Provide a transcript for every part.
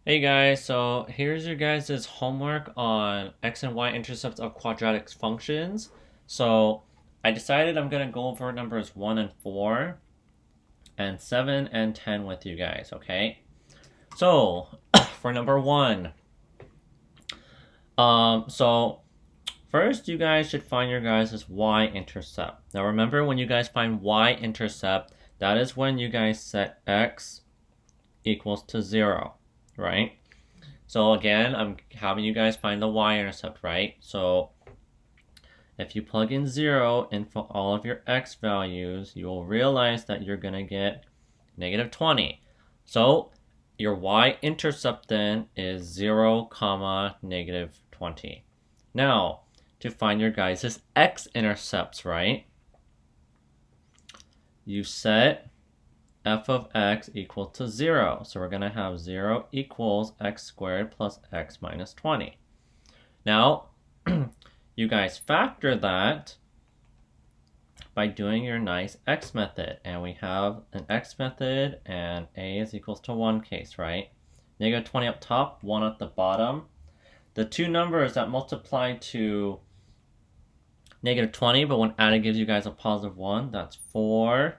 Hey guys, so here's your guys' homework on x and y intercepts of quadratic functions. So I decided I'm going to go over numbers 1 and 4 and 7 and 10 with you guys, okay? So for number 1, so first you guys should find your guys' y-intercept. Now remember, when you guys find y-intercept, that is when you guys set x equals to 0, right? So again, I'm having you guys find the y-intercept, right? So if you plug in 0 in for all of your x values, you will realize that you're going to get negative 20. So your y-intercept then is 0, comma, negative 20. Now, to find your guys' x-intercepts, right? You set f of x equal to 0. So we're going to have 0 equals x squared plus x minus 20. Now, you guys factor that by doing your nice x method. And we have an x method and a is equals to 1 case, right? Negative 20 up top, 1 at the bottom. The two numbers that multiply to negative 20, but when added gives you guys a positive 1, that's 4,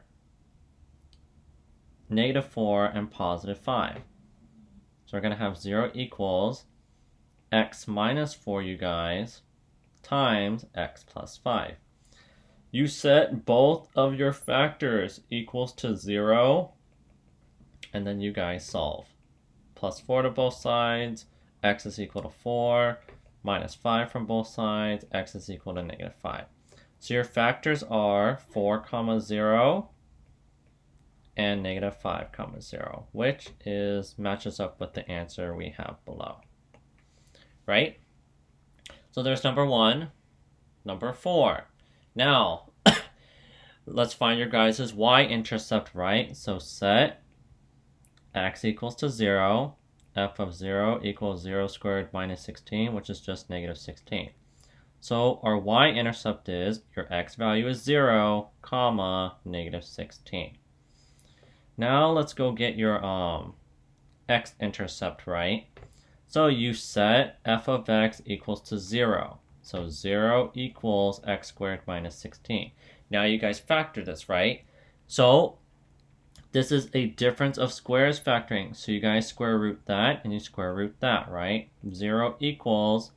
negative 4, and positive 5. So we're going to have 0 equals x minus 4, you guys, times x plus 5. You set both of your factors equals to 0, and then you guys solve. Plus 4 to both sides, x is equal to 4, minus 5 from both sides, x is equal to negative 5. So your factors are 4, comma 0, and negative 5, comma 0, which matches up with the answer we have below. Right? So there's number 1. Number 4. Now, let's find your guys' y-intercept, right? So set x equals to 0, f of 0 equals 0 squared minus 16, which is just negative 16. So our y-intercept is, your x value is 0, comma, negative 16. Now let's go get your x-intercept, right? So you set f of x equals to 0. So 0 equals x squared minus 16. Now you guys factor this, right? So this is a difference of squares factoring. So you guys square root that and you square root that, right? 0 equals,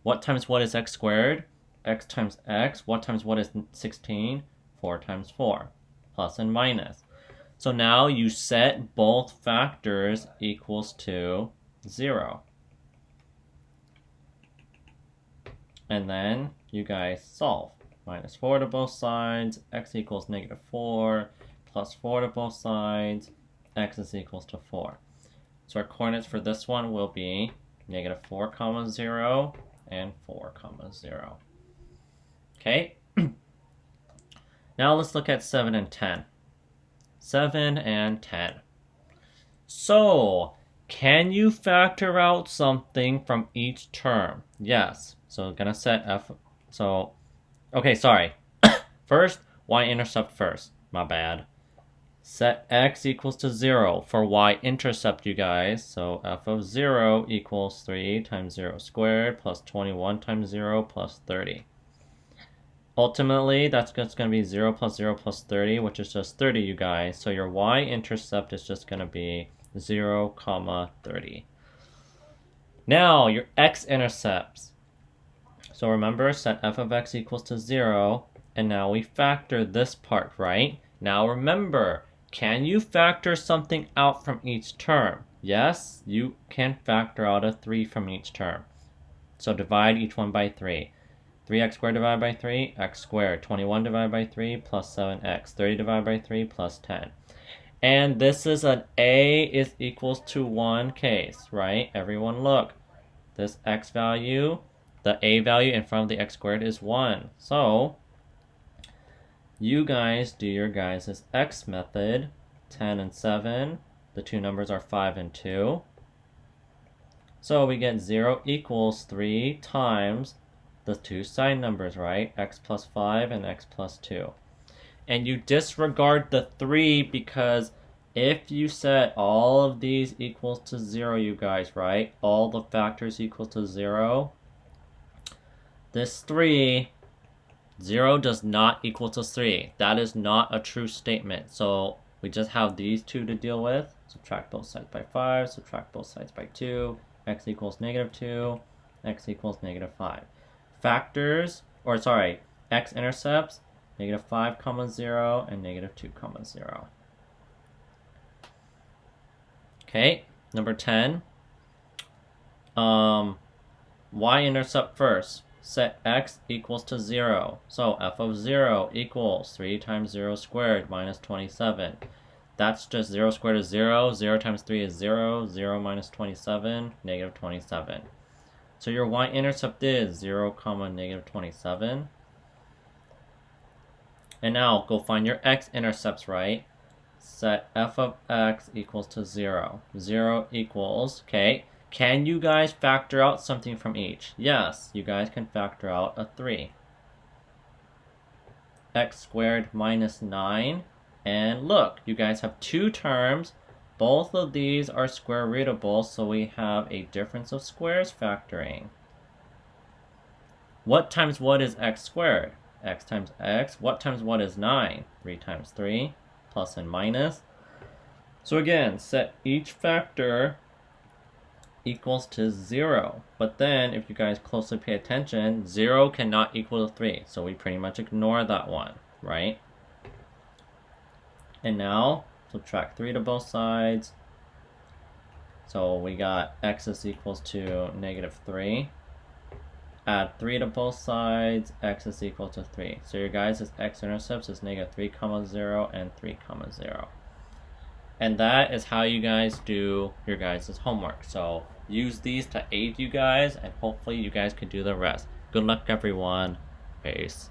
what times what is x squared? X times x. What times what is 16? 4 times 4. Plus and minus. So now you set both factors equals to 0. And then you guys solve. Minus 4 to both sides, x equals negative 4, plus 4 to both sides, x is equals to 4. So our coordinates for this one will be negative 4, comma 0, and 4, comma 0. Okay? Now let's look at 7 and 10. 7 and 10. So, can you factor out something from each term? Yes. So I'm gonna set f. So, okay, sorry. First, y-intercept first. My bad. Set x equals to 0 for y-intercept, you guys. So f of 0 equals 3 times 0 squared plus 21 times 0 plus 30. Ultimately, that's just going to be 0 plus 0 plus 30, which is just 30, you guys. So your y-intercept is just going to be 0, comma 30. Now, your x-intercepts. So remember, set f of x equals to 0, and now we factor this part, right? Now remember, can you factor something out from each term? Yes, you can factor out a 3 from each term. So divide each one by 3. 3x squared divided by 3, x squared. 21 divided by 3 plus 7x. 30 divided by 3 plus 10. And this is an a is equals to 1 case, right? Everyone look. This x value, the a value in front of the x squared is 1. So you guys do your guys' x method, 10 and 7. The two numbers are 5 and 2. So we get 0 equals 3 times the two side numbers, right? X plus 5 and x plus 2. And you disregard the 3 because if you set all of these equals to 0, you guys, right? All the factors equal to 0. This 3, 0 does not equal to 3. That is not a true statement. So we just have these two to deal with. Subtract both sides by 5, subtract both sides by 2. X equals -2, x equals -5. Factors, or sorry, x-intercepts, -5, 0, and -2, 0. Okay, number 10. Y-intercept first. Set x equals to 0. So f of 0 equals 3 times 0 squared minus 27. That's just 0 squared is 0. 0 times 3 is 0. 0 minus 27, -27. So your y-intercept is 0, -27. And now go find your x-intercepts, right? Set f of x equals to 0. 0 equals, okay. Can you guys factor out something from each? Yes, you guys can factor out a 3. X squared minus 9. And look, you guys have two terms. Both of these are square rootable, so we have a difference of squares factoring. What times what is x squared? X times x. What times what is 9? 3 times 3, plus and minus. So again, set each factor equals to 0. But then, if you guys closely pay attention, 0 cannot equal to 3. So we pretty much ignore that one, right? And now, subtract 3 to both sides. So we got x is equals to -3. Add 3 to both sides, x is equal to 3. So your guys' x-intercepts is -3, 0, and 3, 0. And that is how you guys do your guys' homework. So use these to aid you guys, and hopefully you guys can do the rest. Good luck, everyone. Peace.